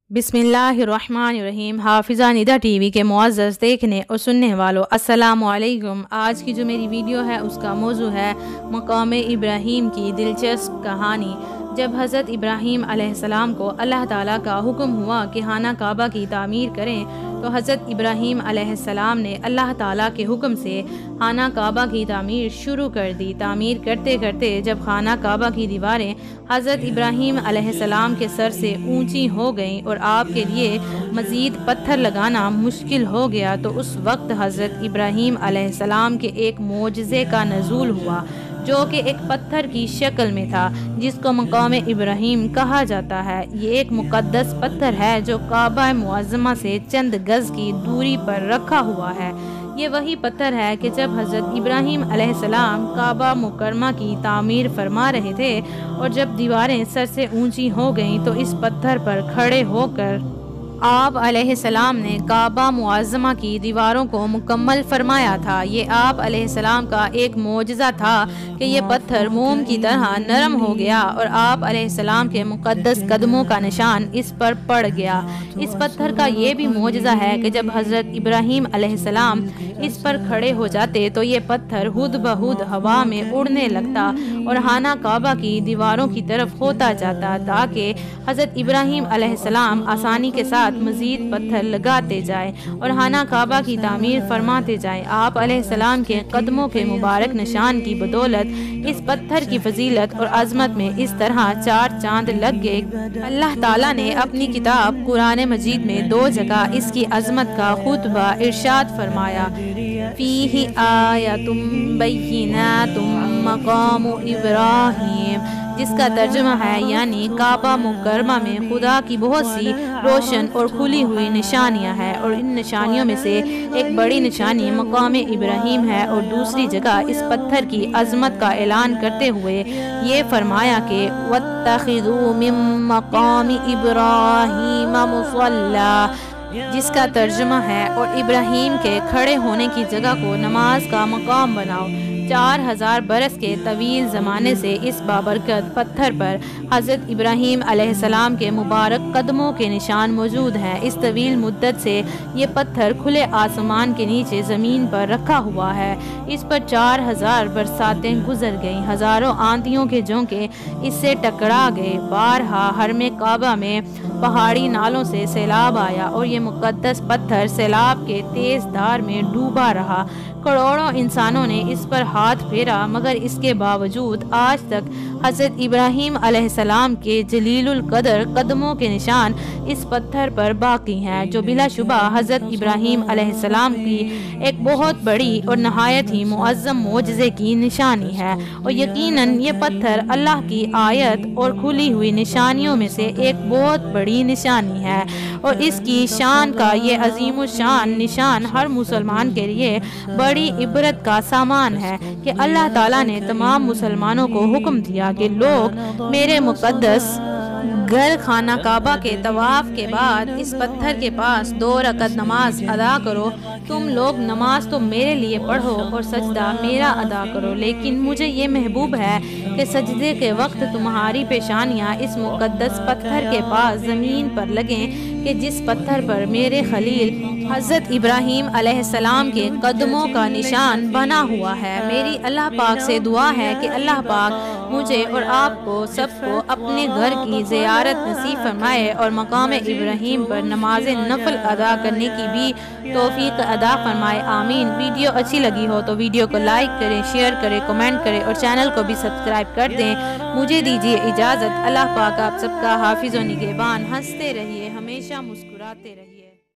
بسم اللہ الرحمن الرحیم۔ حافظہ نیدا ٹی وی کے معزز دیکھنے اور سننے والوں السلام علیکم۔ آج کی جو میری ویڈیو ہے اس کا موضوع ہے مقام ابراہیم کی دلچسپ کہانی۔ جب حضرت ابراہیم علیہ السلام کو اللہ تعالیٰ کا حکم ہوا کہ خانہ کعبہ کی تعمیر کریں تو حضرت ابراہیم علیہ السلام نے اللہ تعالیٰ کے حکم سے خانہ کعبہ کی تعمیر شروع کر دی۔ تعمیر کرتے کرتے جب خانہ کعبہ کی دیواریں حضرت ابراہیم علیہ السلام کے سر سے اونچی ہو گئیں اور آپ کے لیے مزید پتھر لگانا مشکل ہو گیا تو اس وقت حضرت ابراہیم علیہ السلام کے ایک معجزے کا نزول ہوا جو کہ ایک پتھر کی شکل میں تھا جس کو مقام ابراہیم کہا جاتا ہے۔ یہ ایک مقدس پتھر ہے جو کعبہ معظمہ سے چند گز کی دوری پر رکھا ہوا ہے۔ یہ وہی پتھر ہے کہ جب حضرت ابراہیم علیہ السلام کعبہ مکرمہ کی تعمیر فرما رہے تھے اور جب دیواریں سر سے اونچی ہو گئیں تو اس پتھر پر کھڑے ہو کر آپ علیہ السلام نے کعبہ معظمہ کی دیواروں کو مکمل فرمایا تھا۔ یہ آپ علیہ السلام کا ایک معجزہ تھا کہ یہ پتھر موم کی طرح نرم ہو گیا اور آپ علیہ السلام کے مقدس قدموں کا نشان اس پر پڑ گیا۔ اس پتھر کا یہ بھی معجزہ ہے کہ جب حضرت ابراہیم علیہ السلام اس پر کھڑے ہو جاتے تو یہ پتھر خود بخود ہوا میں اڑنے لگتا اور خانہ کعبہ کی دیواروں کی طرف ہوتا جاتا تاکہ حضرت ابراہیم علیہ السلام آسانی کے ساتھ مزید پتھر لگاتے جائیں اور خانہ کعبہ کی تعمیر فرماتے جائیں۔ آپ علیہ السلام کے قدموں کے مبارک نشان کی بدولت اس پتھر کی فضیلت اور عظمت میں اس طرح چار چاند لگ گئے۔ اللہ تعالیٰ نے اپنی کتاب قرآن مجید میں 2 جگہ اس کی عظمت کا خطبہ ارشاد فرمایا، فیہ آیۃ بینات مقام ابراہیم، جس کا ترجمہ ہے یعنی کعبہ مکرمہ میں خدا کی بہت سی روشن اور کھلی ہوئی نشانیاں ہیں اور ان نشانیوں میں سے ایک بڑی نشانی مقام ابراہیم ہے۔ اور دوسری جگہ اس پتھر کی عظمت کا اعلان کرتے ہوئے یہ فرمایا کہ وَاتَّخِذُوا مِن مَقَامِ إِبْرَاهِيمَ مُصَلًّى، جس کا ترجمہ ہے اور ابراہیم کے کھڑے ہونے کی جگہ کو نماز کا مقام بناؤ۔ 4000 برس کے طویل زمانے سے اس بابرکت پتھر پر حضرت ابراہیم علیہ السلام کے مبارک قدموں کے نشان موجود ہیں۔ اس طویل مدت سے یہ پتھر کھلے آسمان کے نیچے زمین پر رکھا ہوا ہے۔ اس پر 4000 برساتیں گزر گئیں، ہزاروں آندھیوں کے جھونکے اس سے ٹکرا گئے۔ بارہا حرم کعبہ میں پہاڑی نالوں سے سیلاب آیا اور یہ مقدس پتھر سیلاب کے تیز دھار میں ڈوبا رہا۔ کروڑوں انسانوں نے اس پر ہاتھ پھیرا مگر اس کے باوجود آج تک حضرت ابراہیم علیہ السلام کے جلیل القدر قدموں کے نشان اس پتھر پر باقی ہیں، جو بلا شبہ حضرت ابراہیم علیہ السلام کی ایک بہت بڑی اور نہایت ہی معظم معجزے کی نشانی ہے۔ اور یقیناً یہ پتھر اللہ کی آیت اور کھلی ہوئی نشانیوں میں سے ایک بہت بڑی نشانی ہے اور اس کی شان کا یہ عظیم الشان نشان ہر مسلمان کے لیے بڑی عبرت کا سامان ہے کہ اللہ تعالیٰ نے تمام مسلمانوں کو حکم دیا کہ لوگ میرے مقدس گھر خانہ کعبہ کے طواف کے بعد اس پتھر کے پاس 2 رکعت نماز ادا کرو۔ تم لوگ نماز تو میرے لیے پڑھو اور سجدہ میرا ادا کرو، لیکن مجھے یہ محبوب ہے کہ سجدے کے وقت تمہاری پیشانیاں اس مقدس پتھر کے پاس زمین پر لگیں کہ جس پتھر پر میرے خلیل حضرت ابراہیم علیہ السلام کے قدموں کا نشان بنا ہوا ہے۔ میری اللہ پاک سے دعا ہے کہ اللہ پاک مجھے اور آپ کو سب کو اپنے گھر کی زیارت نصیب فرمائے اور مقام ابراہیم پر نماز نفل ادا کرنے کی بھی توفیق عطا فرمائے، آمین۔ ویڈیو اچھی لگی ہو تو ویڈیو کو لائک کریں، شیئر کریں، کمنٹ کریں اور چینل کو بھی سبسکرائب کر دیں۔ مجھے دیجیے اجازت، اللہ پاک آپ سب کا حافظ و نگہبان۔ ہنستے رہیے، ہمیشہ مسکراتے رہیے۔